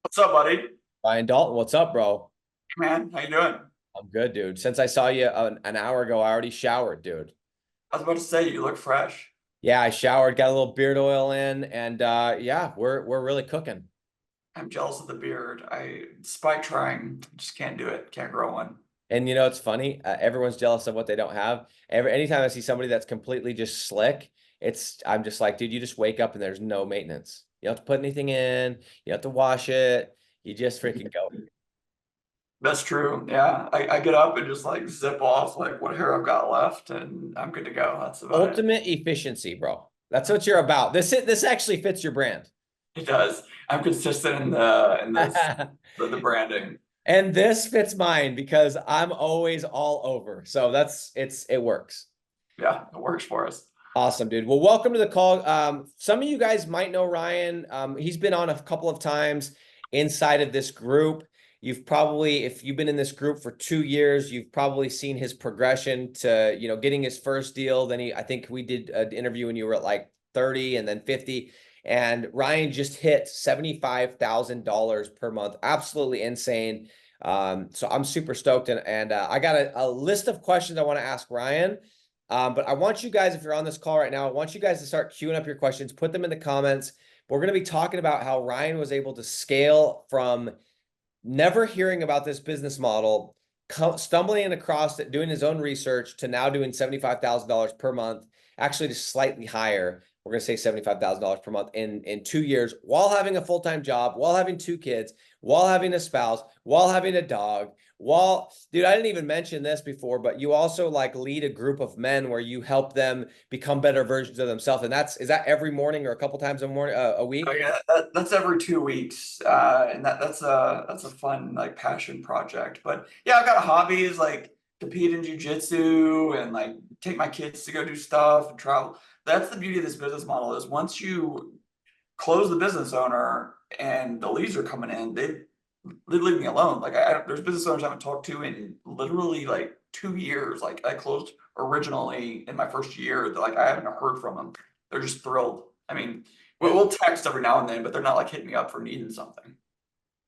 What's up, buddy? Ryan Dalton, what's up, bro? Man, how you doing? I'm good, dude. Since I saw you an hour ago, I already showered, dude. I was about to say you look fresh. Yeah, I showered, got a little beard oil in, and yeah, we're really cooking. I'm jealous of the beard. Despite trying, just can't do it. Can't grow one. And it's funny, everyone's jealous of what they don't have. Anytime I see somebody that's completely just slick, I'm just like, dude, you just wake up and there's no maintenance. You don't have to put anything in, you don't have to wash it. You just freaking go. That's true. Yeah, I get up and just like zip off like what hair I've got left, and I'm good to go. That's about it. Ultimate efficiency, bro. That's what you're about. This actually fits your brand. It does. I'm consistent in the branding. And this fits mine because I'm always all over. So it works. Yeah, it works for us. Awesome, dude. Well, welcome to the call. Some of you guys might know Ryan. He's been on a couple of times inside of this group. If you've been in this group for 2 years, you've probably seen his progression to, getting his first deal. I think we did an interview when you were at like 30 and then 50. And Ryan just hit $75,000 per month. Absolutely insane. So I'm super stoked. And I got a list of questions I want to ask Ryan. But I want you guys, if you're on this call right now, I want you guys to start queuing up your questions, put them in the comments. We're going to be talking about how Ryan was able to scale from never hearing about this business model, stumbling across it, doing his own research to now doing $75,000 per month, actually just slightly higher. We're going to say $75,000 per month in 2 years while having a full-time job, while having two kids, while having a spouse, while having a dog, dude, I didn't even mention this before, but you also like lead a group of men where you help them become better versions of themselves. And is that every morning or a couple times a Oh week? yeah, that's every 2 weeks, and that's a fun like passion project. But yeah, I've got hobbies like compete in jujitsu and like take my kids to go do stuff and travel. That's the beauty of this business model is once you close the business owner and the leads are coming in, they leave me alone. Like there's business owners I haven't talked to in literally like 2 years. Like I closed originally in my first year, like I haven't heard from them. They're just thrilled. I mean, we'll text every now and then, but they're not like hitting me up for needing something.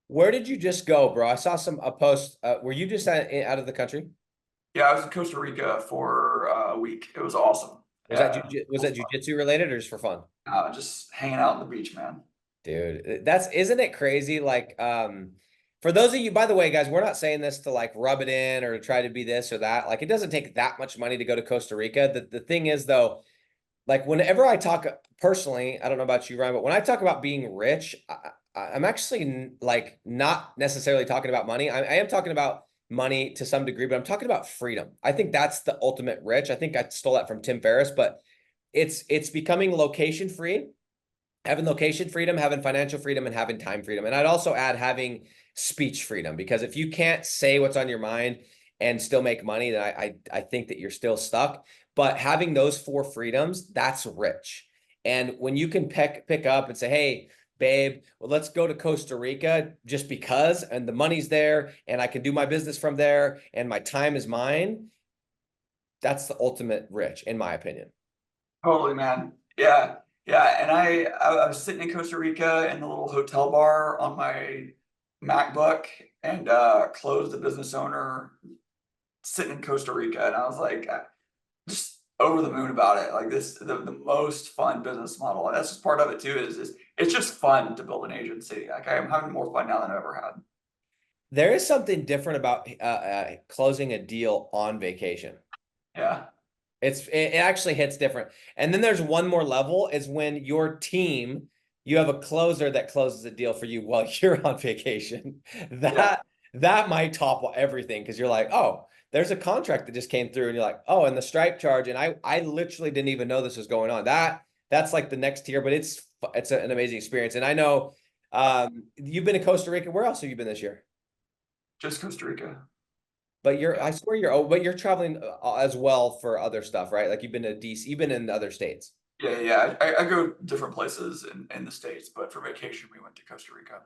Where did you just go, bro? I saw a post. Were you just out of the country? Yeah, I was in Costa Rica for a week. It was awesome. Was that jujitsu related or just for fun? Just hanging out on the beach, man. Dude, isn't it crazy? Like, for those of you, by the way, guys, we're not saying this to like rub it in or to try to be this or that. Like, it doesn't take that much money to go to Costa Rica. The thing is, though, like whenever I talk personally, I don't know about you, Ryan, but when I talk about being rich, I'm actually like not necessarily talking about money. I am talking about money to some degree, but I'm talking about freedom. I think that's the ultimate rich. I think I stole that from Tim Ferriss, but it's becoming location free, having location freedom, having financial freedom, and having time freedom. And I'd also add having speech freedom, because if you can't say what's on your mind and still make money, then I think that you're still stuck. But having those four freedoms, that's rich. And when you can pick up and say, hey, babe, well, let's go to Costa Rica just because, and the money's there, and I can do my business from there, and my time is mine. That's the ultimate rich, in my opinion. Totally, man. Yeah, yeah. And I was sitting in Costa Rica in the little hotel bar on my MacBook and closed the business owner sitting in Costa Rica, and I was like, just over the moon about it. Like the most fun business model. And that's just part of it too. Is it's just fun to build an agency. Like I'm having more fun now than I've ever had. There is something different about closing a deal on vacation. Yeah, It actually hits different. And then there's one more level is when your team, you have a closer that closes a deal for you while you're on vacation. yeah. That might topple everything because you're like, oh, there's a contract that just came through, and you're like, oh, and the stripe charge, and I literally didn't even know this was going on. That's like the next tier, but it's an amazing experience. And I know you've been to Costa Rica. Where else have you been this year? Just Costa Rica. But Yeah, I swear but you're traveling as well for other stuff, right? Like you've been to DC, you've been in other states. yeah, yeah. I go different places in the States, but for vacation we went to Costa Rica.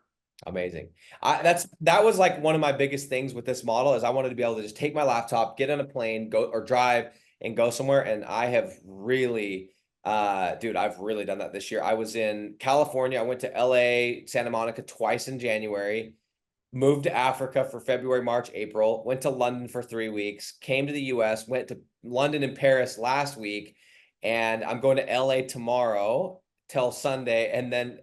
Amazing. That was like one of my biggest things with this model is I wanted to be able to just take my laptop, get on a plane, go or drive and go somewhere. And I have really Dude, I've really done that this year. I was in California. I went to LA, Santa Monica twice in January, moved to Africa for February, March, April, went to London for 3 weeks, came to the US, went to London and Paris last week, and I'm going to LA tomorrow till Sunday. And then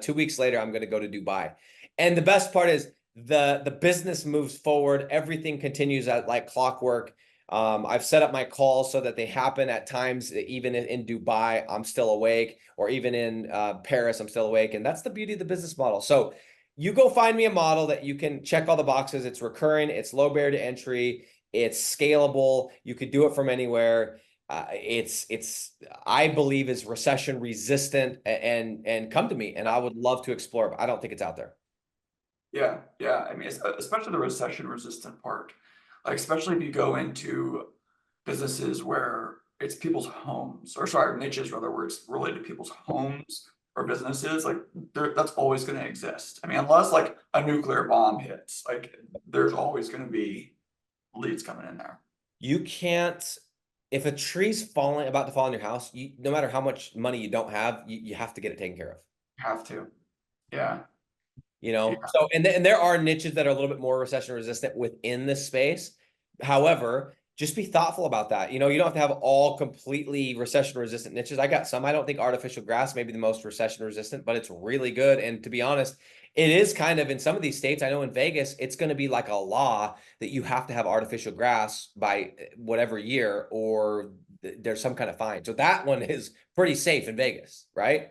2 weeks later, I'm going to go to Dubai. And the best part is the business moves forward. Everything continues at like clockwork. I've set up my calls so that they happen at times, even in Dubai, I'm still awake, or even in Paris, I'm still awake. And that's the beauty of the business model. So you go find me a model that you can check all the boxes. It's recurring, it's low barrier to entry, it's scalable. You could do it from anywhere. It's I believe is recession resistant, and come to me and I would love to explore, but I don't think it's out there. Yeah, yeah. I mean, especially the recession resistant part. Like, especially if you go into businesses where it's people's homes, or sorry, niches rather, where it's related to people's homes or businesses, like that's always going to exist. I mean, unless like a nuclear bomb hits, like there's always going to be leads coming in there. You can't, if a tree's falling about to fall on your house, no matter how much money you don't have, you have to get it taken care of. Have to. Yeah. Yeah. So and there are niches that are a little bit more recession resistant within this space. However, just be thoughtful about that. You don't have to have all completely recession resistant niches. I got some. I don't think artificial grass may be the most recession resistant, but it's really good. And to be honest, it is kind of in some of these states. I know in Vegas, it's going to be like a law that you have to have artificial grass by whatever year, or there's some kind of fine. So that one is pretty safe in Vegas, right?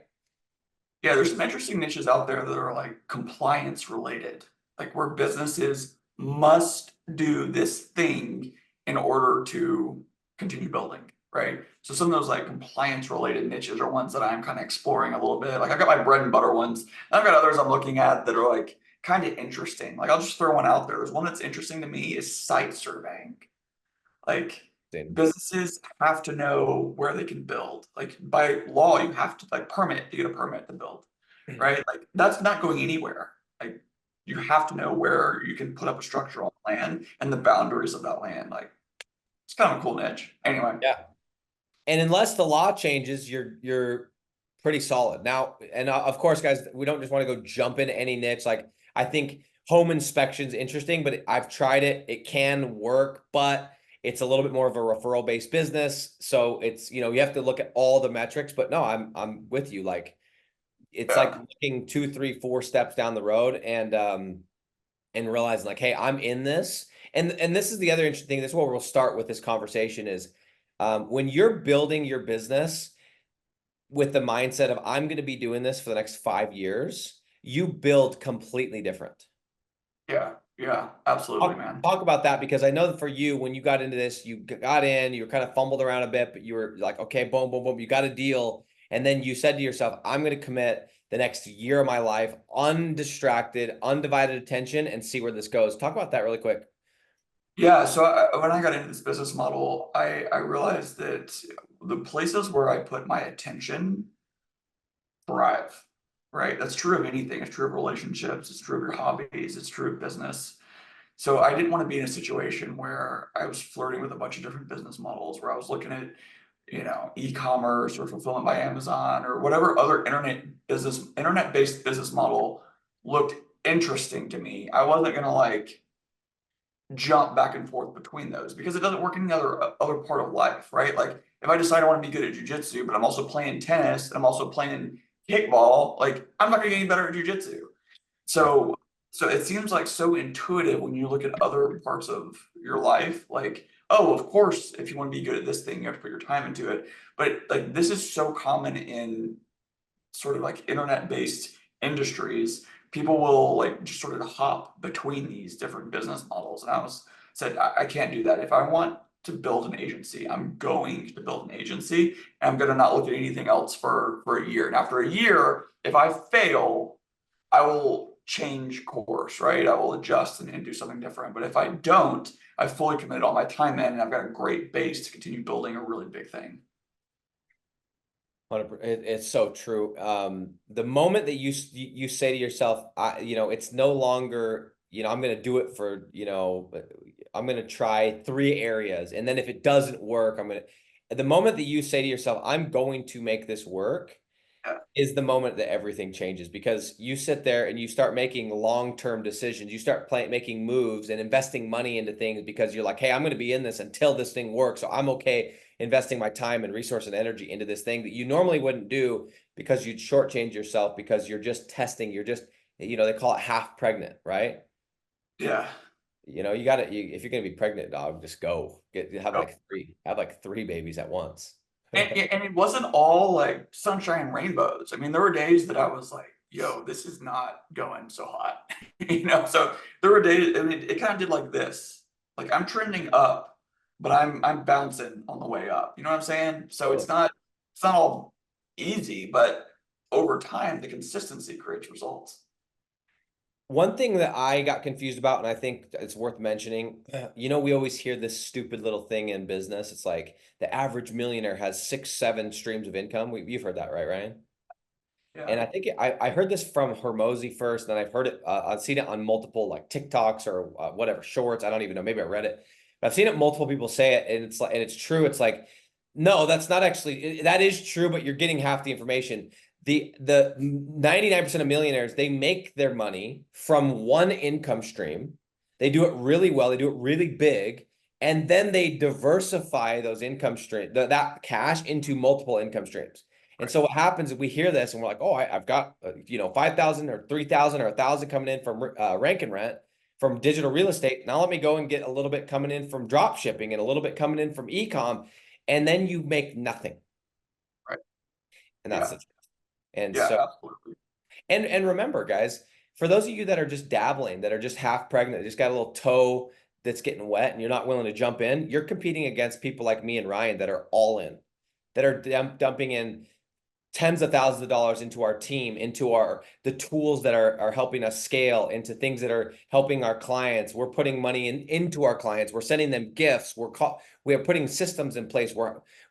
Yeah, there's some interesting niches out there that are like compliance related, like where businesses must do this thing in order to continue building, right? So some of those like compliance related niches are ones that I'm kind of exploring a little bit. Like I've got my bread and butter ones, and I've got others I'm looking at that are like kind of interesting. Like I'll just throw one out there. There's one that's interesting to me is site surveying. Like businesses have to know where they can build. Like by law, you have to like permit to get a permit to build, right? Like that's not going anywhere. Like you have to know where you can put up a structure on land and the boundaries of that land. Like it's kind of a cool niche. Anyway, Yeah. And unless the law changes, you're pretty solid. Now, and of course, guys, we don't just want to go jump into any niche. Like I think home inspection's interesting, but I've tried it. It can work, but it's a little bit more of a referral based business. So it's, you have to look at all the metrics, but no, I'm with you. Like it's like yeah, looking 2, 3, 4 steps down the road, and realizing like, hey, I'm in this. And this is the other interesting thing. This is where we'll start with this conversation is when you're building your business with the mindset of I'm going to be doing this for the next 5 years, you build completely different. yeah, yeah, absolutely, man. Talk about that, because I know that for you, when you got into this, you got in, you were kind of fumbled around a bit, but you were like, okay, boom, boom, boom, you got a deal. And then you said to yourself, I'm going to commit the next year of my life, undistracted, undivided attention, and see where this goes. Talk about that really quick. Yeah, so when I got into this business model, I realized that the places where I put my attention thrive, right? That's true of anything. It's true of relationships. It's true of your hobbies. It's true of business. So I didn't want to be in a situation where I was flirting with a bunch of different business models, where I was looking at, e-commerce or fulfillment by Amazon or whatever other internet-based business model looked interesting to me. I wasn't gonna like jump back and forth between those because it doesn't work in the other part of life, right? Like if I decide I want to be good at jujitsu, but I'm also playing tennis and I'm also playing kickball, like I'm not gonna get any better at jujitsu. Yeah. So it seems like so intuitive when you look at other parts of your life, like, oh, of course, if you want to be good at this thing, you have to put your time into it. But like this is so common in sort of like internet-based industries. People will like just sort of hop between these different business models. And said, I can't do that. If I want to build an agency, I'm going to build an agency and I'm going to not look at anything else for a year. And after a year, if I fail, I will change course, right? I will adjust and do something different. But if I don't, I've fully committed all my time in and I've got a great base to continue building a really big thing. 100%. It's so true. The moment that you say to yourself, it's no longer, I'm going to do it for, I'm going to try 3 areas. And then if it doesn't work, the moment that you say to yourself, I'm going to make this work, Yeah. is the moment that everything changes, because you sit there and you start making long-term decisions. You start making moves and investing money into things because you're like, hey, I'm going to be in this until this thing works. So I'm okay investing my time and resource and energy into this thing that you normally wouldn't do because you'd shortchange yourself because you're just testing. You're just, they call it half pregnant, right? Yeah. You got to, if you're going to be pregnant, dog, just go have like three babies at once. And it wasn't all like sunshine and rainbows. I mean, there were days that I was like, yo, this is not going so hot. So there were days, I mean, it kind of did like this. Like I'm trending up, but I'm bouncing on the way up. You know what I'm saying? So Totally. it's not all easy, but over time the consistency creates results. One thing that I got confused about, and I think it's worth mentioning, we always hear this stupid little thing in business. It's like the average millionaire has 6, 7 streams of income. You've heard that, right, Ryan? Yeah. And I think I heard this from Hormozy first, and then I've heard it, I've seen it on multiple like TikToks or whatever shorts. I don't even know. Maybe I read it, but I've seen it multiple people say it, and it's like, and it's true. It's like, no, that's not actually. That is true, but you're getting half the information. The 99% of millionaires, they make their money from one income stream. They do it really well. They do it really big, and then they diversify those income stream that cash into multiple income streams. And Right. so what happens is we hear this and we're like, oh, I've got 5,000 or 3,000 or 1,000 coming in from rank and rent from digital real estate. Now let me go and get a little bit coming in from drop shipping and a little bit coming in from e-com, and then you make nothing. Right. And that's Yeah. the truth. And Yeah, so absolutely. and remember, guys, for those of you that are just dabbling, that are just half pregnant, just got a little toe that's getting wet, and you're not willing to jump in, you're competing against people like me and Ryan that are all in, that are dumping in tens of thousands of dollars into our team, into the tools that are helping us scale, into things that are helping our clients. We're putting money into our clients. We're sending them gifts. We're putting systems in place.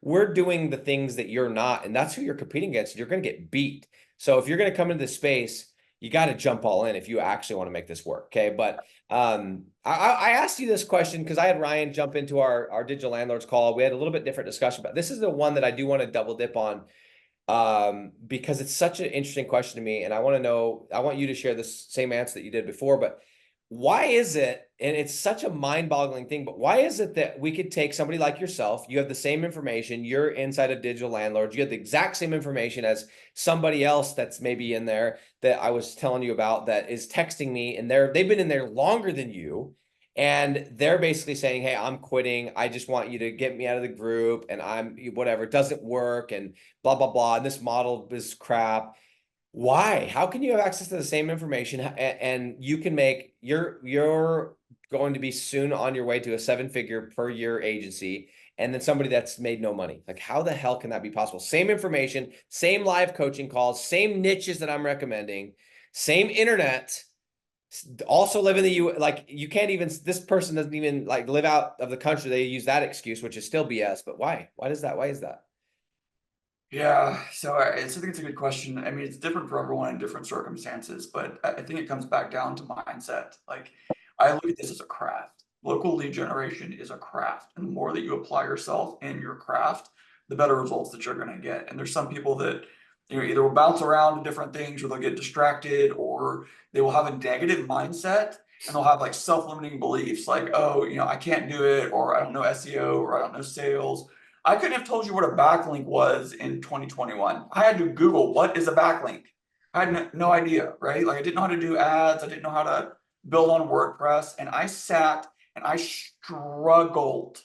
We're doing the things that you're not, and that's who you're competing against. You're going to get beat. So if you're going to come into this space, you got to jump all in if you actually want to make this work. Okay. But I asked you this question because I had Ryan jump into our digital landlords call. We had a little bit different discussion, but this is the one that I do want to double dip on, because it's such an interesting question to me, and I want you to share the same answer that you did before, but why is it, and it's such a mind-boggling thing, but why is it that we could take somebody like yourself, you have the same information, you're inside of digital landlords, you have the exact same information as somebody else that's maybe in there that I was telling you about that is texting me, and they've been in there longer than you, and they're basically saying, hey, I'm quitting. I just want you to get me out of the group, and I'm whatever, it doesn't work, and blah, blah, blah. And this model is crap. Why? How can you have access to the same information and you can make you're going to be soon on your way to a 7-figure per year agency, and then somebody that's made no money? Like, how the hell can that be possible? Same information, same live coaching calls, same niches that I'm recommending, same internet, also live in the U. Like, you can't even, this person doesn't even like live out of the country. They use that excuse, which is still BS. But why? Why does that? Why is that? Yeah, so I think it's a good question. I mean, it's different for everyone in different circumstances, but I think it comes back down to mindset. Like, I look at this as a craft. Local lead generation is a craft, and the more that you apply yourself in your craft, the better results that you're going to get. And there's some people that either will bounce around to different things, or they'll get distracted, or they will have a negative mindset, and they'll have like self-limiting beliefs, like, oh, I can't do it, or I don't know SEO, or I don't know sales. I couldn't have told you what a backlink was in 2021. I had to Google what is a backlink. I had no idea, right? Like I didn't know how to do ads. I didn't know how to build on WordPress. And I sat and I struggled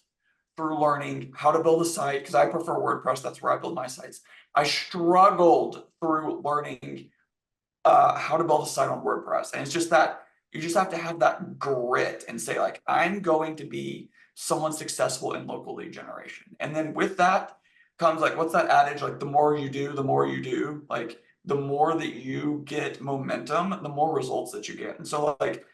through learning how to build a site because I prefer WordPress. That's where I build my sites. I struggled through learning how to build a site on WordPress. And it's just that you just have to have that grit and say, like, I'm going to be someone successful in local lead generation. And then with that comes like, what's that adage? Like, the more you do, the more you do. Like, the more that you get momentum, the more results that you get. And so, like,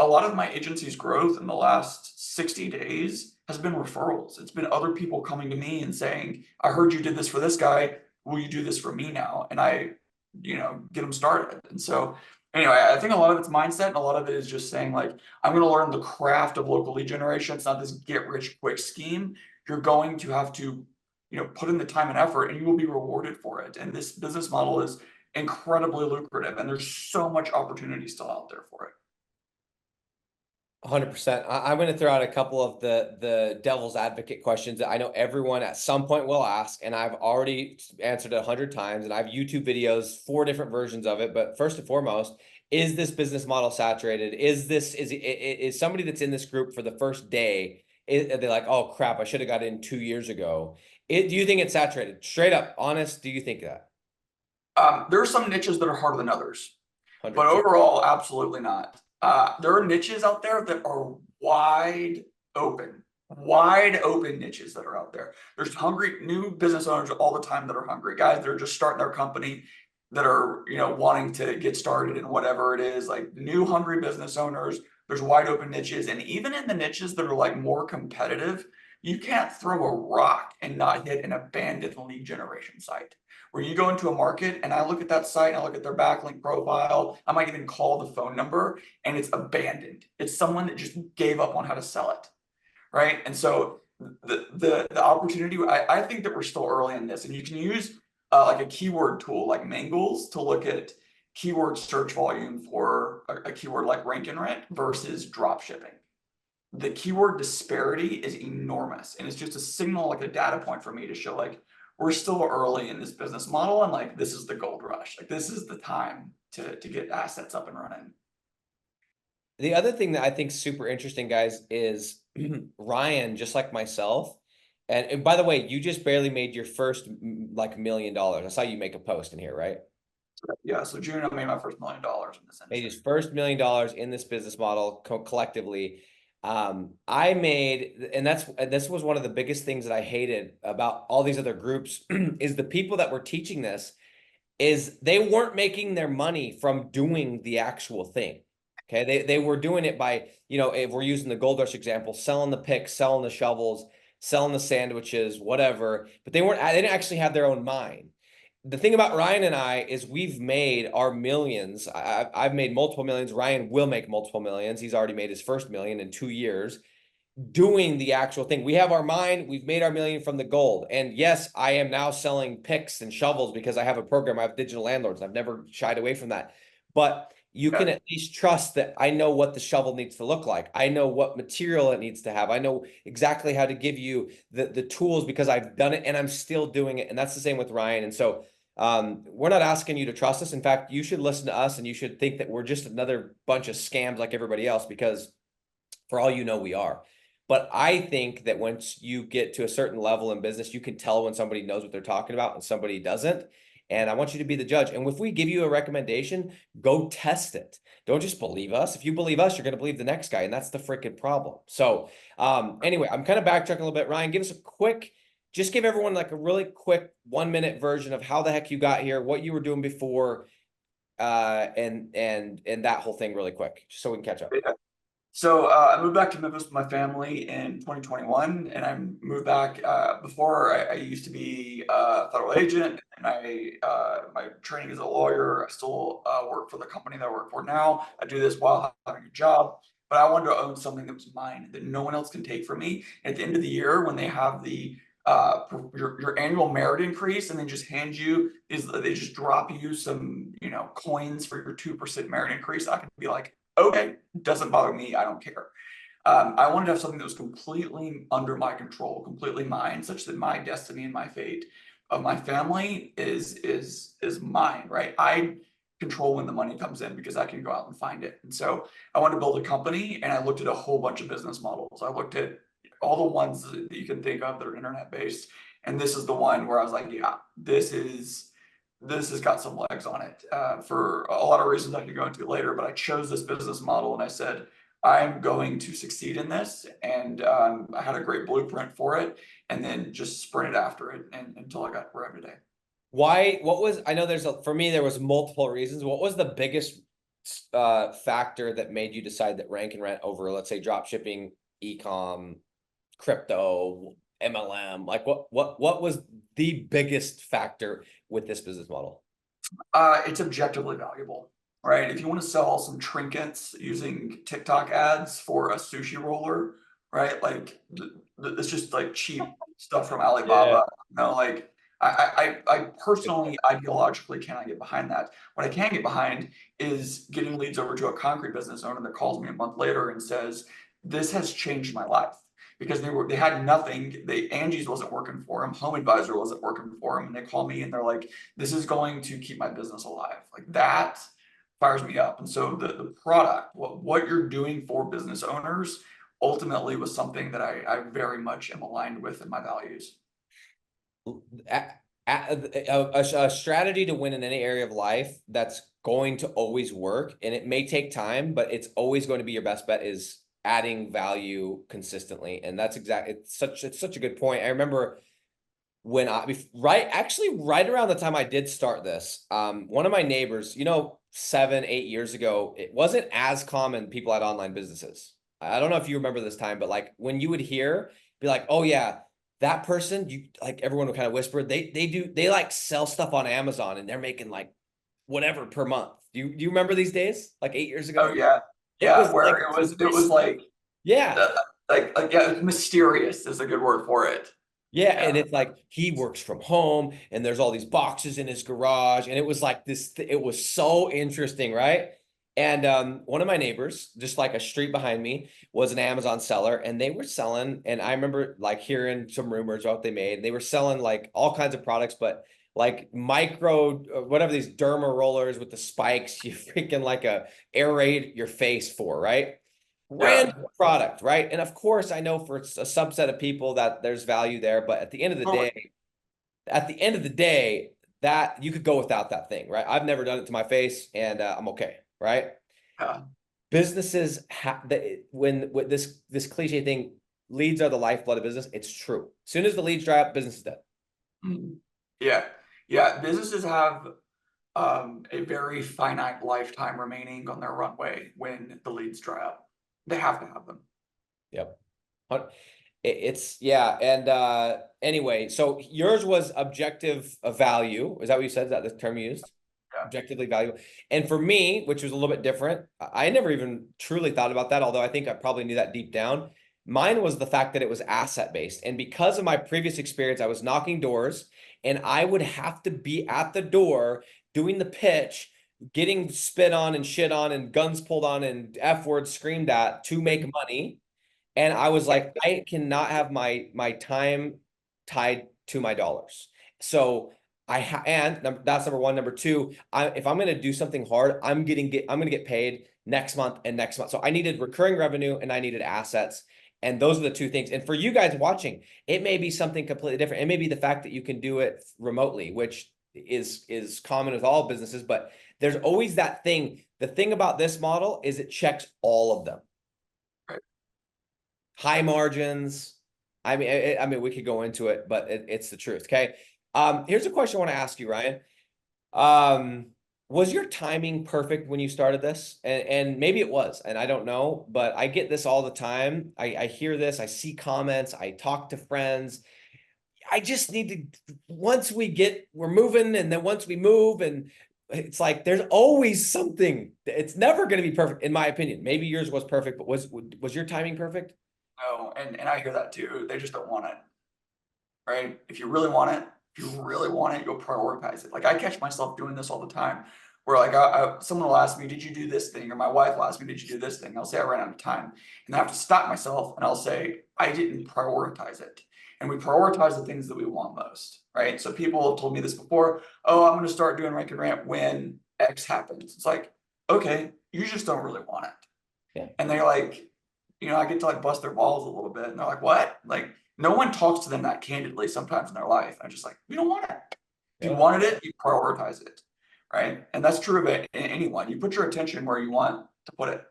a lot of my agency's growth in the last 60 days has been referrals. It's been other people coming to me and saying, I heard you did this for this guy. Will you do this for me now? And I, get them started. And so, anyway, I think a lot of it's mindset, and a lot of it is just saying, like, I'm going to learn the craft of local lead generation. It's not this get rich quick scheme. You're going to have to put in the time and effort, and you will be rewarded for it. And this business model is incredibly lucrative, and there's so much opportunity still out there for it. 100%. I'm going to throw out a couple of the devil's advocate questions that I know everyone at some point will ask, and I've already answered 100 times, and I have YouTube videos, 4 different versions of it. But first and foremost, is this business model saturated? Is somebody that's in this group for the first day, are they like, oh crap, I should have got in 2 years ago? Do you think it's saturated? Straight up, honest, do you think that? There are some niches that are harder than others, but 100%. overall, absolutely not. There are niches out there that are wide open niches that are out there. There's hungry new business owners all the time that are hungry guys that are just starting their company, that are wanting to get started in whatever it is, like new hungry business owners. There's wide open niches, and even in the niches that are like more competitive, you can't throw a rock and not hit an abandoned lead generation site. Where you go into a market and I look at that site and I look at their backlink profile, I might even call the phone number, and it's abandoned. It's someone that just gave up on how to sell it, right? And so the opportunity, I think that we're still early in this, and you can use like a keyword tool like Mangles to look at keyword search volume for a keyword like rank and rent versus drop shipping. The keyword disparity is enormous, and it's just a signal, like a data point for me to show like we're still early in this business model, and like this is the gold rush. Like this is the time to get assets up and running. The other thing that I think is super interesting, guys, is Ryan, just like myself. And by the way, you just barely made your first like $1 million. I saw you make a post in here, right? Yeah, so June, I made my first $1 million in this Made industry. his first $1 million in this business model collectively. I made, and this was one of the biggest things that I hated about all these other groups is the people that were teaching this is they weren't making their money from doing the actual thing. Okay, they were doing it by, if we're using the Gold Rush example, selling the picks, selling the shovels, selling the sandwiches, whatever, but they didn't actually have their own mind. The thing about Ryan and I is we've made our millions. I've made multiple millions. Ryan will make multiple millions. He's already made his first million in 2 years doing the actual thing. We have our mind. We've made our million from the gold. And yes, I am now selling picks and shovels because I have a program. I have digital landlords. I've never shied away from that. But you can at least trust that I know what the shovel needs to look like. I know what material it needs to have. I know exactly how to give you the tools because I've done it and I'm still doing it. And that's the same with Ryan. And so we're not asking you to trust us. In fact, you should listen to us and you should think that we're just another bunch of scams like everybody else, because for all you know, we are. But I think that once you get to a certain level in business, you can tell when somebody knows what they're talking about and somebody doesn't. And I want you to be the judge. And if we give you a recommendation, go test it. Don't just believe us. If you believe us, you're going to believe the next guy. And that's the freaking problem. So anyway, I'm kind of backtracking a little bit. Ryan, give us a quick, just give everyone like a really quick 1-minute version of how the heck you got here, what you were doing before, and that whole thing really quick, just so we can catch up. Yeah. So I moved back to Memphis with my family in 2021, and I moved back before I used to be a federal agent, and my training as a lawyer. I still work for the company that I work for now. I do this while having a job, but I wanted to own something that was mine that no one else can take from me. At the end of the year, when they have the your annual merit increase, and they just hand you they just drop you some coins for your 2% merit increase, I can be like, okay, doesn't bother me. I don't care. I wanted to have something that was completely under my control, completely mine, such that my destiny and my fate of my family is mine, right? I control when the money comes in because I can go out and find it. And so I wanted to build a company, and I looked at a whole bunch of business models. I looked at all the ones that you can think of that are internet based, and this is the one where I was like, yeah, this has got some legs on it for a lot of reasons I can go into later. But I chose this business model, and I said, I'm going to succeed in this. And I had a great blueprint for it, and then just sprinted after it until I got where I am today. Why? I know for me, there was multiple reasons. What was the biggest factor that made you decide that rank and rent over, let's say, drop shipping, e-com, crypto, MLM? Like what was the biggest factor with this business model? It's objectively valuable, right? If you want to sell some trinkets using TikTok ads for a sushi roller, right? Like it's just like cheap stuff from Yeah. Alibaba. Like I personally ideologically cannot get behind that. What I can get behind is getting leads over to a concrete business owner that calls me a month later and says, "This has changed my life." Because they had nothing. Angie's wasn't working for them, Home Advisor wasn't working for them, and they call me and they're like, "This is going to keep my business alive." Like that fires me up. And so the product, what you're doing for business owners, ultimately was something that I very much am aligned with in my values. a, a strategy to win in any area of life that's going to always work, and it may take time, but it's always going to be your best bet, is adding value consistently. And that's exactly, it's such a good point. I remember when right around the time I did start this, one of my neighbors, 7, 8 years ago, it wasn't as common people had online businesses. I don't know if you remember this time, but like when you would be like, oh yeah, that person, you like, everyone would kind of whisper, they like sell stuff on Amazon and they're making like whatever per month. Do you remember these days? Like 8 years Oh ago? yeah, It yeah. was Where like it was like yeah. uh, yeah, mysterious is a good word for it. Yeah, and Yeah. it's like he works from home and there's all these boxes in his garage, and it was like it was so interesting, right? And one of my neighbors, just like a street behind me, was an Amazon seller, and they were selling, and I remember like hearing some rumors about what they made. They were selling like all kinds of products, but like micro, whatever, these derma rollers with the spikes, you freaking like aerate your face for, right? Yeah. Random product, right? And of course, I know for a subset of people that there's value there, but Totally. at the end of the day, that you could go without that thing, right? I've never done it to my face, and I'm okay, right? Yeah. Businesses have that when this cliche thing, leads are the lifeblood of business. It's true. As soon as the leads dry up, business is dead. Mhm. Yeah. Yeah. Businesses have a very finite lifetime remaining on their runway when the leads dry up. They have to have them. Yep. It's yeah, and anyway, so yours was objective value. Is that what you said? Is that the term you used? Yeah. Objectively valuable. And for me, which was a little bit different, I never even truly thought about that, although I think I probably knew that deep down. Mine was the fact that it was asset based. And because of my previous experience, I was knocking doors and I would have to be at the door doing the pitch, getting spit on and shit on and guns pulled on and F words screamed at to make money. And I was like, I cannot have my time tied to my dollars. So that's number one. Number two, if I'm going to do something hard, I'm going to get paid next month and next month. So I needed recurring revenue and I needed assets. And those are the two things. And for you guys watching, it may be something completely different. It may be the fact that you can do it remotely, which is common with all businesses, but there's always that thing. The thing about this model is it checks all of them. Right. High margins. I mean, we could go into it, but it's the truth. Okay. Here's a question I want to ask you, Ryan. Um, was your timing perfect when you started this? And maybe it was, and I don't know, but I get this all the time. I hear this, I see comments, I talk to friends. I just need to, we're moving, and then once we move, and it's like there's always something. It's never going to be perfect, in my opinion. Maybe yours was perfect, but was your timing perfect? No, and I hear that too. They just don't want it. Right? If you really want it, if you really want it, you'll prioritize it. Like I catch myself doing this all the time, where like someone will ask me, "Did you do this thing?" Or my wife will ask me, "Did you do this thing?" I'll say I ran out of time, and I have to stop myself, and I'll say I didn't prioritize it. And we prioritize the things that we want most, right? So people have told me this before. Oh, I'm going to start doing rank and rant when X happens. It's like, okay, you just don't really want it. Yeah. And they're like, I get to like bust their balls a little bit. And they're like, what? Like, no one talks to them that candidly sometimes in their life. I'm just like, you don't want it. If you Yeah. wanted it, you prioritize it. Right. And that's true of it in anyone. You put your attention where you want to put it.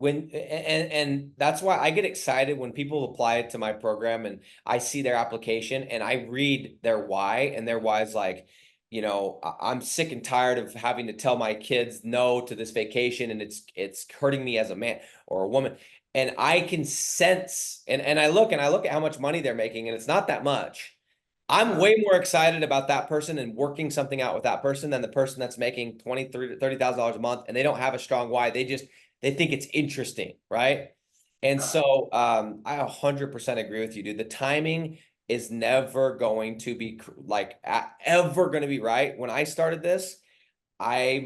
And that's why I get excited when people apply to my program and I see their application and I read their why, and their why is like, I'm sick and tired of having to tell my kids no to this vacation, and it's hurting me as a man or a woman. And I can sense, and I look at how much money they're making, and it's not that much. I'm Yeah. way more excited about that person and working something out with that person than the person that's making $20,000 to $30,000 a month and they don't have a strong why. They think it's interesting, right? And Yeah. so I 100% agree with you, dude. The timing is never going to be ever going to be right. When I started this, I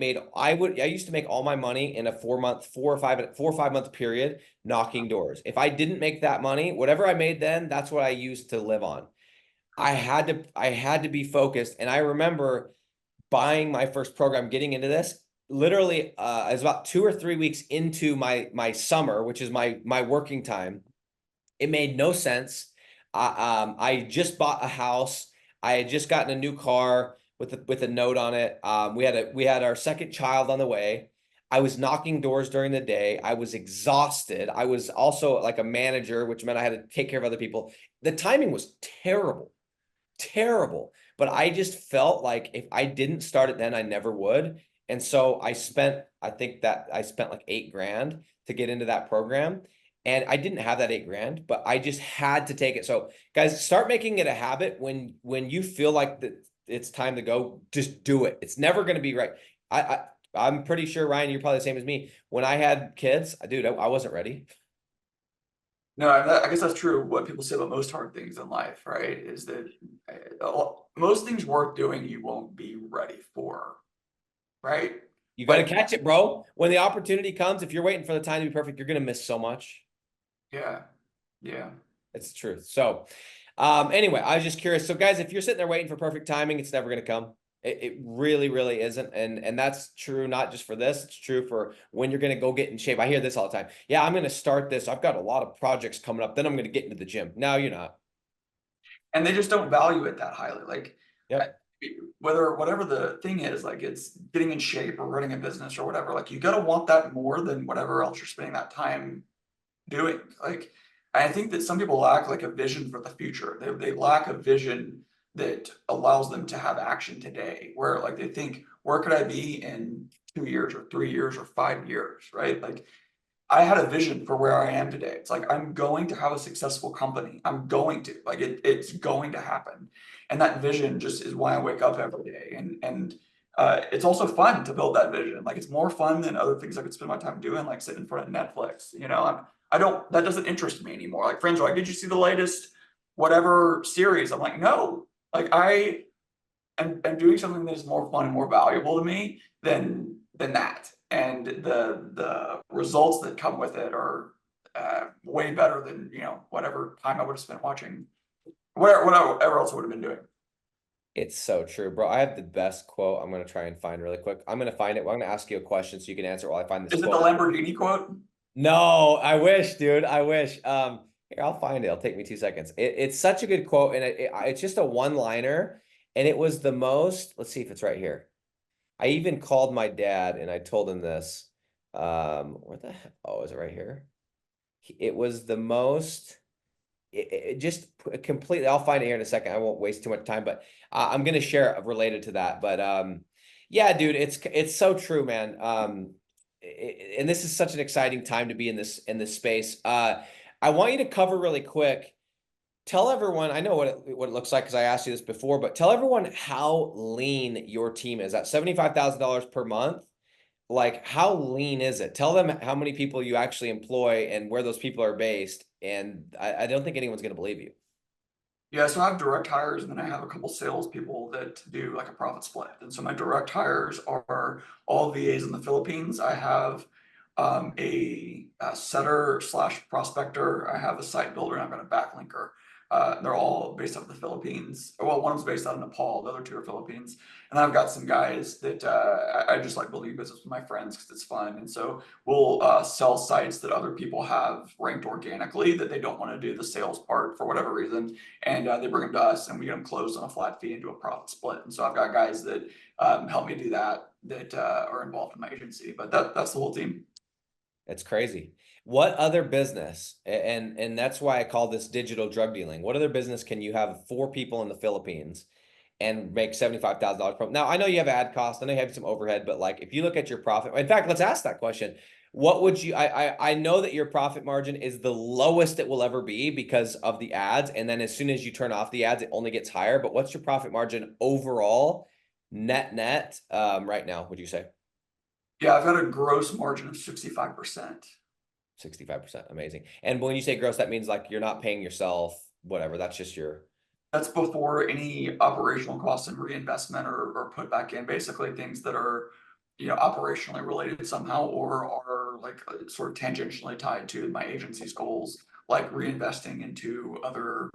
used to make all my money in a 4 month, 4 or 5 month period knocking doors. If I didn't make that money, whatever I made then, that's what I used to live on. I had to be focused. And I remember buying my first program, getting into this. Literally, I was about 2 or 3 weeks into my summer, which is my working time. It made no sense. I just bought a house. I had just gotten a new car with a note on it. We had our second child on the way. I was knocking doors during the day. I was exhausted. I was also like a manager, which meant I had to take care of other people. The timing was terrible, terrible. But I just felt like if I didn't start it then, I never would. And so I think that I spent like 8 grand to get into that program. And I didn't have that 8 grand, but I just had to take it. So guys, start making it a habit when you feel like that it's time to go, just do it. It's never going to be right. I, I'm pretty sure, Ryan, you're probably the same as me. When I had kids, dude, I wasn't ready. No, I guess that's true. What people say about most hard things in life, right? Is that most things worth doing you won't be ready for, right? You got to Like, catch it, bro. When the opportunity comes, if you're waiting for the time to be perfect, you're going to miss so much. yeah, yeah. It's the truth. So, anyway, I was just curious. So, guys, if you're sitting there waiting for perfect timing, it's never going to come. It really, really isn't. And that's true not just for this. It's true for when you're going to go get in shape. I hear this all the time. Yeah, I'm going to start this. I've got a lot of projects coming up. Then I'm going to get into the gym. No, you're not. And they just don't value it that highly. Like, I- Yep. whatever the thing is, like it's getting in shape or running a business or whatever. Like, you gotta want that more than whatever else you're spending that time doing. Like, I think that some people lack like a vision for the future. They lack a vision that allows them to have action today, where like they think, where could I be in 2 years or 3 years or 5 years, right? Like, I had a vision for where I am today. It's like I'm going to have a successful company. I'm going to like it's going to happen, and that vision just is why I wake up every day. And it's also fun to build that vision. Like it's more fun than other things I could spend my time doing, like sitting in front of Netflix. I don't that doesn't interest me anymore. Like friends are like, did you see the latest whatever series? I'm like, no. Like I'm doing something that is more fun and more valuable to me than that. And the results that come with it are way better than whatever time I would have spent watching whatever else I would have been doing. It's so true, bro. I have the best quote. I'm going to try and find really quick. I'm going to find it. I'm going to ask you a question so you can answer while I find this Is it the quote. Lamborghini quote? No, I wish, dude. I wish. Here, I'll find it. It'll take me 2 seconds. It's such a good quote, and it's just a one-liner, and it was the most. Let's see if it's right here. I even called my dad and I told him this. Where the heck? Oh, is it right here? It was the most. It just completely. I'll find it here in a second. I won't waste too much time, but I'm gonna share related to that. But yeah, dude, it's so true, man. And this is such an exciting time to be in this space. I want you to cover really quick. Tell everyone. I know what it looks like because I asked you this before, but tell everyone how lean your team is. At $75,000 per month, like how lean is it? Tell them how many people you actually employ and where those people are based. And I don't think anyone's going to believe you. Yeah, so I have direct hires, and then I have a couple salespeople that do like a profit split. And so my direct hires are all VAs in the Philippines. I have a setter slash prospector. I have a site builder, and I've got a backlinker. They're all based out of the Philippines. Well, one was based out of Nepal. The other two are Philippines. And I've got some guys that I just like building business with my friends because it's fun. And so we'll sell sites that other people have ranked organically that they don't want to do the sales part for whatever reason, and they bring them to us, and we get them closed on a flat fee and do a profit split. And so I've got guys that help me do that are involved in my agency, but that's the whole team. It's crazy. What other business, and that's why I call this digital drug dealing. What other business can you have 4 people in the Philippines and make $75,000 per? Now, I know you have ad costs, I know you have some overhead, but like if you look at your profit, in fact, let's ask that question. What would you, I know that your profit margin is the lowest it will ever be because of the ads. And then as soon as you turn off the ads, it only gets higher. But what's your profit margin overall, net, right now, would you say? Yeah, I've got a gross margin of 65%. 65%. Amazing. And when you say gross, that means like you're not paying yourself, whatever. That's just your. That's before any operational costs and reinvestment or put back in, basically things that are, operationally related somehow or are like sort of tangentially tied to my agency's goals, like reinvesting into other,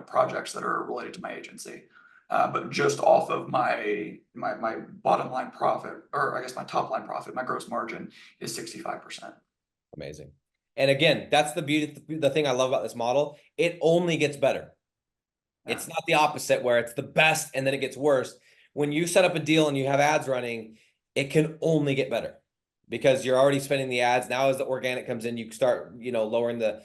projects that are related to my agency. But just off of my bottom line profit, or I guess my top line profit, my gross margin is 65%. Amazing. And again, that's the beauty, the thing I love about this model. It only gets better. Yeah. It's not the opposite where it's the best and then it gets worse. When you set up a deal and you have ads running, it can only get better because you're already spending the ads. Now as the organic comes in, you start, lowering the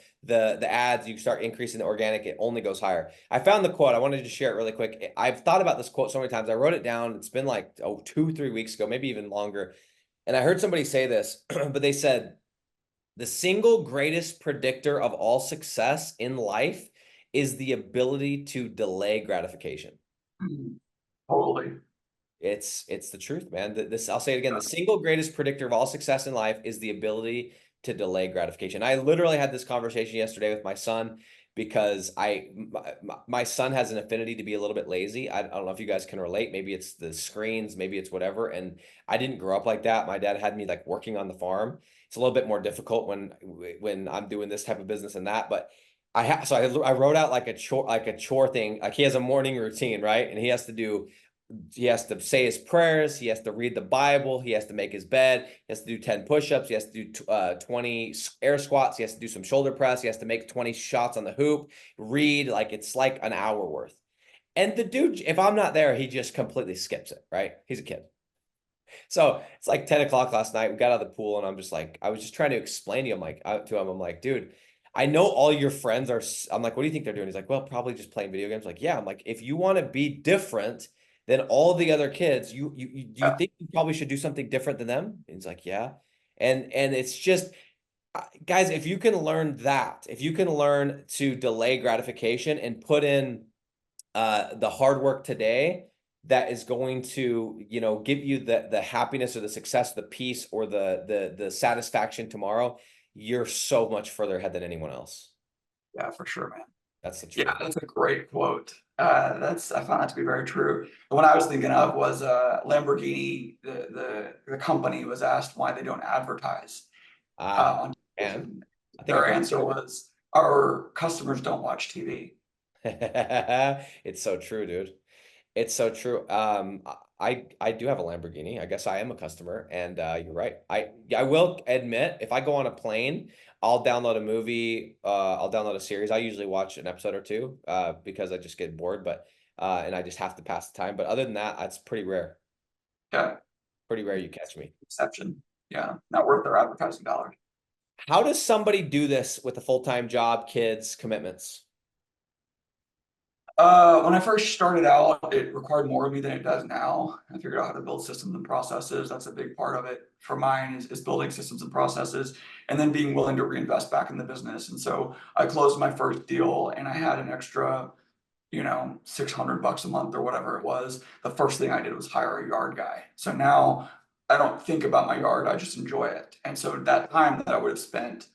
ads, you start increasing the organic, it only goes higher. I found the quote. I wanted to share it really quick. I've thought about this quote so many times. I wrote it down. It's been like 2-3 weeks ago, maybe even longer. And I heard somebody say this, but they said, the single greatest predictor of all success in life is the ability to delay gratification. Totally. It's the truth, man. This, I'll say it again. The single greatest predictor of all success in life is the ability to delay gratification. I literally had this conversation yesterday with my son because my son has an affinity to be a little bit lazy. I don't know if you guys can relate. Maybe it's the screens, maybe it's whatever. And I didn't grow up like that. My dad had me like working on the farm. It's a little bit more difficult when I'm doing this type of business and that, but I wrote out like a chore thing. Like he has a morning routine, right? And he has to say his prayers. He has to read the Bible. He has to make his bed. He has to do 10 push-ups. He has to do 20 air squats. He has to do some shoulder press. He has to make 20 shots on the hoop, read. Like it's like an hour worth. And the dude, if I'm not there, he just completely skips it, right? He's a kid. So it's like 10 o'clock last night. We got out of the pool and I'm just like, I was just trying to explain to him, I'm like, dude, I know all your friends are, I'm like, what do you think they're doing? He's like, well, probably just playing video games. Like, yeah. I'm like, if you want to be different than all the other kids, do you Yeah. think you probably should do something different than them? And he's like, yeah. And it's just, guys, if you can learn that, if you can learn to delay gratification and put in the hard work today that is going to, give you the happiness or the success, the peace or the satisfaction tomorrow, you're so much further ahead than anyone else. Yeah, for sure, man. That's the Yeah, truth. that's a great quote. I found that to be very true. The one I was thinking of was Lamborghini. The company was asked why they don't advertise on And television. I think I've Their heard answer was, "Our customers don't watch TV." it's so true, dude. It's so true. I do have a Lamborghini. I guess I am a customer, and you're right. I will admit, if I go on a plane, I'll download a movie. I'll download a series. I usually watch an episode or two, because I just get bored. But and I just have to pass the time. But other than that, it's pretty rare. Yeah, Pretty rare you catch me. exception. Yeah, not worth their advertising dollars. How does somebody do this with a full-time job, kids, commitments? When I first started out, it required more of me than it does now. I figured out how to build systems and processes. That's a big part of it for mine is building systems and processes and then being willing to reinvest back in the business. And so I closed my first deal and I had an extra, $600 a month or whatever it was. The first thing I did was hire a yard guy. So now I don't think about my yard, I just enjoy it. And so that time that I would have spent,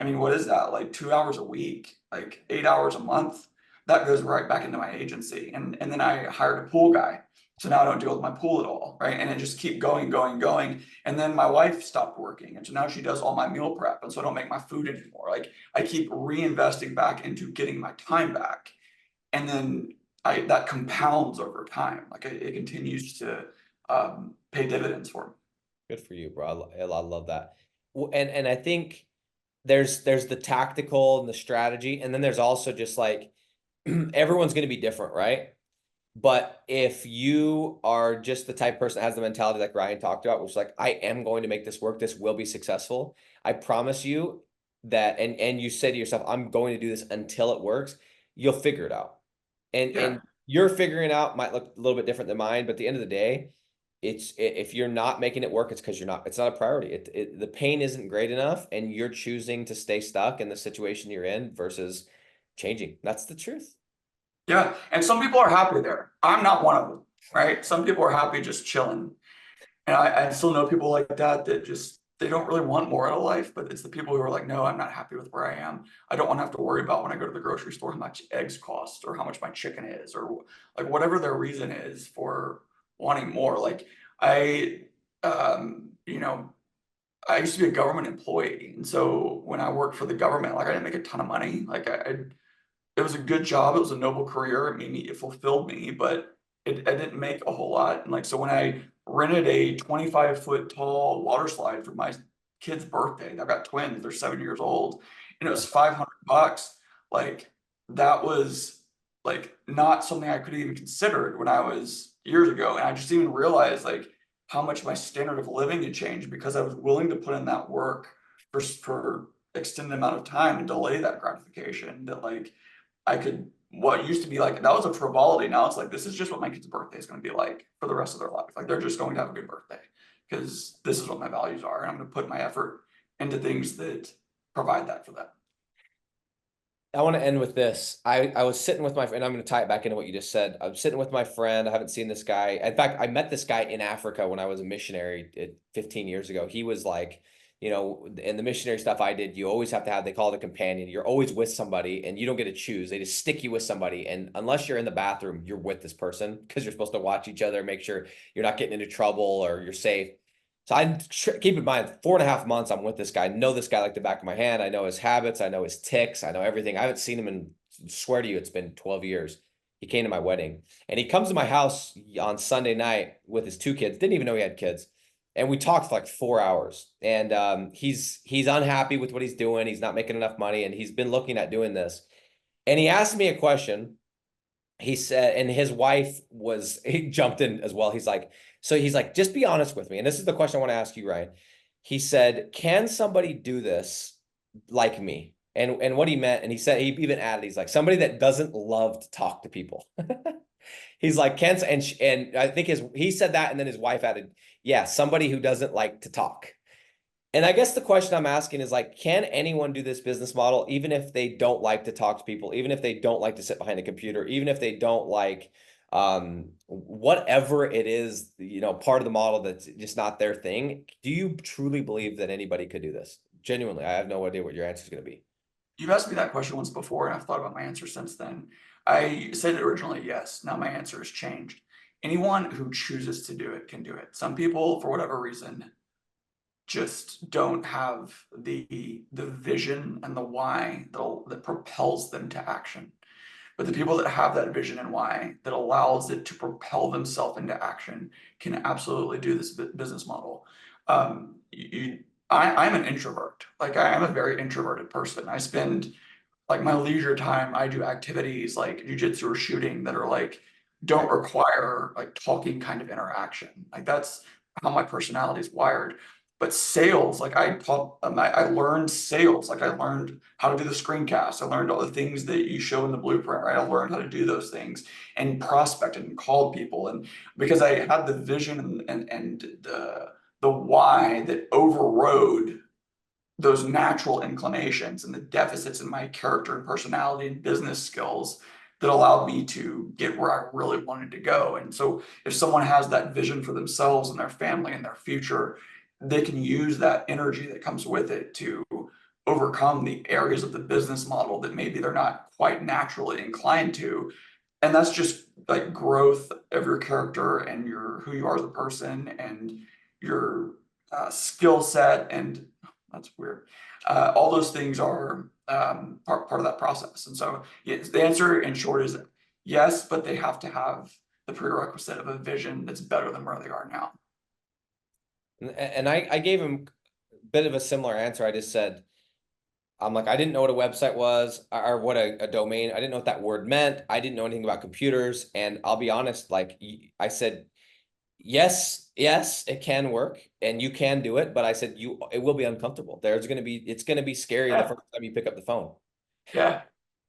I mean, what is that? Like 2 hours a week, like 8 hours a month, that goes right back into my agency. And then I hired a pool guy. So now I don't deal with my pool at all, right? And it just keep going, going, going. And then my wife stopped working. And so now she does all my meal prep. And so I don't make my food anymore. Like I keep reinvesting back into getting my time back. And then that compounds over time. Like it continues to pay dividends for me. Good for you, bro. I love that. And I think there's the tactical and the strategy, and then there's also just like everyone's going to be different, right? But if you are just the type of person that has the mentality like Ryan talked about, which is like, I am going to make this work, this will be successful. I promise you that, and you say to yourself, I'm going to do this until it works, you'll figure it out. And Yeah. you're figuring it out might look a little bit different than mine, but at the end of the day, if you're not making it work, it's because it's not a priority. The pain isn't great enough, and you're choosing to stay stuck in the situation you're in versus changing. That's the truth. Yeah. And some people are happy there. I'm not one of them, right? Some people are happy just chilling. And I still know people like that just they don't really want more out of life, but it's the people who are like, no, I'm not happy with where I am. I don't want to have to worry about when I go to the grocery store how much eggs cost or how much my chicken is, or like whatever their reason is for wanting more. Like I, you know, I used to be a government employee, and so when I worked for the government, like I didn't make a ton of money. Like it was a good job. It was a noble career. It made me, it fulfilled me, but I didn't make a whole lot. And like, so when I rented a 25-foot tall water slide for my kid's birthday, I've got twins, they're 7 years old, and it was $500. Like that was like not something I could even considered when I was years ago. And I just even realized like how much my standard of living had changed because I was willing to put in that work for extended amount of time and delay that gratification that like I could, what used to be like, that was a frivolity. Now it's like, this is just what my kid's birthday is going to be like for the rest of their life. Like they're just going to have a good birthday because this is what my values are. And I'm going to put my effort into things that provide that for them. I want to end with this. I was sitting with my friend. I'm going to tie it back into what you just said. I'm sitting with my friend. I haven't seen this guy. In fact, I met this guy in Africa when I was a missionary 15 years ago. He was like, you know, in the missionary stuff I did, you always have to have, they call it a companion. You're always with somebody and you don't get to choose. They just stick you with somebody. And unless you're in the bathroom, you're with this person because you're supposed to watch each other, make sure you're not getting into trouble or you're safe. So I keep in mind, 4.5 months I'm with this guy. I know this guy like the back of my hand. I know his habits. I know his ticks. I know everything. I haven't seen him in, swear to you, it's been 12 years. He came to my wedding and he comes to my house on Sunday night with his two kids. Didn't even know he had kids. And we talked for like 4 hours. And he's unhappy with what he's doing. He's not making enough money, and he's been looking at doing this. And he asked me a question. He said, and his wife was, he jumped in as well. He's like, so he's like, just be honest with me. And this is the question I want to ask you, Ryan. He said, can somebody do this like me? And what he meant, and he said, he even added, he's like, somebody that doesn't love to talk to people. He's like, can, and I think he said that, and then his wife added, yeah, somebody who doesn't like to talk. And I guess the question I'm asking is like, can anyone do this business model, even if they don't like to talk to people, even if they don't like to sit behind a computer, even if they don't like whatever it is, you know, part of the model that's just not their thing? Do you truly believe that anybody could do this? Genuinely, I have no idea what your answer is going to be. You've asked me that question once before, and I've thought about my answer since then. I said originally yes. Now my answer has changed. Anyone who chooses to do it can do it. Some people, for whatever reason, just don't have the vision and the why that propels them to action. But the people that have that vision and why that allows it to propel themselves into action can absolutely do this business model. I'm an introvert. Like I am a very introverted person. I spend like my leisure time, I do activities like jujitsu or shooting that are like don't require like talking kind of interaction. Like that's how my personality is wired. But sales, like I learned sales. Like I learned how to do the screencast. I learned all the things that you show in the blueprint, right? I learned how to do those things and prospected and called people. And because I had the vision and the why that overrode those natural inclinations and the deficits in my character and personality and business skills that allowed me to get where I really wanted to go. And so if someone has that vision for themselves and their family and their future, they can use that energy that comes with it to overcome the areas of the business model that maybe they're not quite naturally inclined to. And that's just like growth of your character and your who you are as a person and your skill set. And that's weird. All those things are part of that process. And so yes, the answer in short is yes, but they have to have the prerequisite of a vision that's better than where they are now. And I gave him a bit of a similar answer. I just said, I'm like, I didn't know what a website was or what a domain. I didn't know what that word meant. I didn't know anything about computers. And I'll be honest, like I said, yes, it can work and you can do it. But I said, it will be uncomfortable. It's going to be scary the Yeah, first time you pick up the phone. yeah,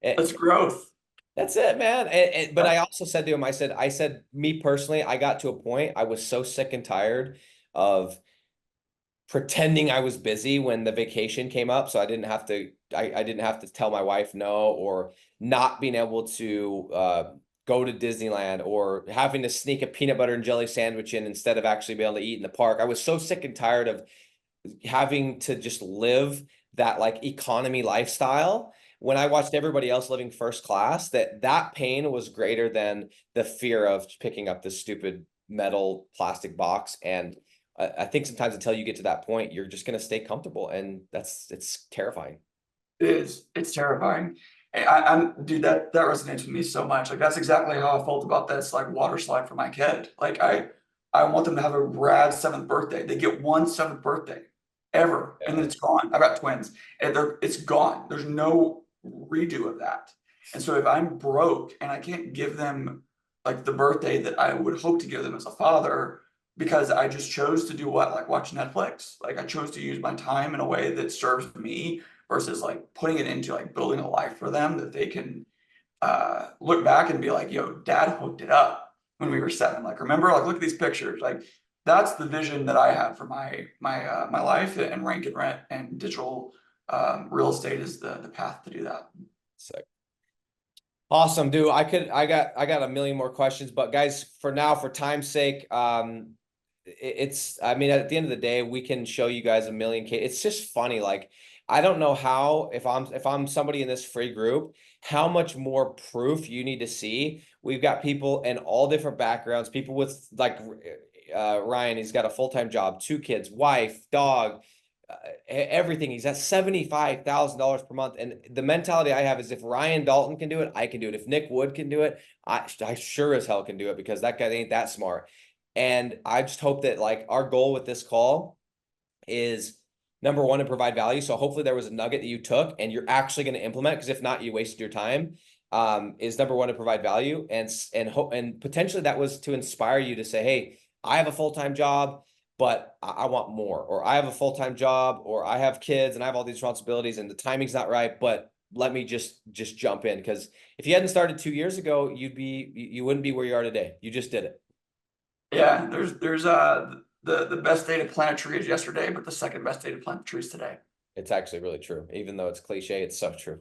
Eh, that's growth. that's it, man. But I also said to him, I said, me personally, I got to a point, I was so sick and tired of pretending I was busy when the vacation came up. So I didn't have to tell my wife no, or not being able to go to Disneyland, or having to sneak a peanut butter and jelly sandwich in instead of actually being able to eat in the park. I was so sick and tired of having to just live that like economy lifestyle, when I watched everybody else living first class, that pain was greater than the fear of picking up this stupid metal plastic box. And I think sometimes until you get to that point, you're just going to stay comfortable, and it's terrifying. It's terrifying. I'm dude, that resonates with me so much. Like that's exactly how I felt about this like water slide for my kid. Like I want them to have a rad seventh birthday. They get one seventh birthday ever, and Yeah. then it's gone. I've got twins, and it's gone. There's no redo of that. And so if I'm broke and I can't give them like the birthday that I would hope to give them as a father, because I just chose to do what, like watch Netflix. Like I chose to use my time in a way that serves me versus like putting it into like building a life for them that they can look back and be like, yo, dad hooked it up when we were 7. Like, remember, like, look at these pictures. Like, that's the vision that I have for my life, and rank and rent and digital real estate is the path to do that. So awesome, dude. I got a million more questions, but guys, for now, for time's sake, I mean, at the end of the day, we can show you guys a million It's just funny. Like, I don't know how, if I'm somebody in this free group, how much more proof you need to see. We've got people in all different backgrounds, people with like Ryan, he's got a full-time job, 2 kids, wife, dog, everything. He's at $75,000 per month. And the mentality I have is, if Ryan Dalton can do it, I can do it. If Nick Wood can do it, I sure as hell can do it, because that guy ain't that smart. And I just hope that like our goal with this call is, number one, to provide value. So hopefully there was a nugget that you took and you're actually going to implement, because if not, you wasted your time. Is number one, to provide value, and potentially that was to inspire you to say, hey, I have a full-time job, but I want more, or I have a full-time job, or I have kids and I have all these responsibilities and the timing's not right, but let me just jump in. Because if you hadn't started 2 years ago, you wouldn't be where you are today. You just did it. Yeah, there's the best day to plant a tree is yesterday, but the second best day to plant a tree is today. It's actually really true. Even though it's cliche, it's so true.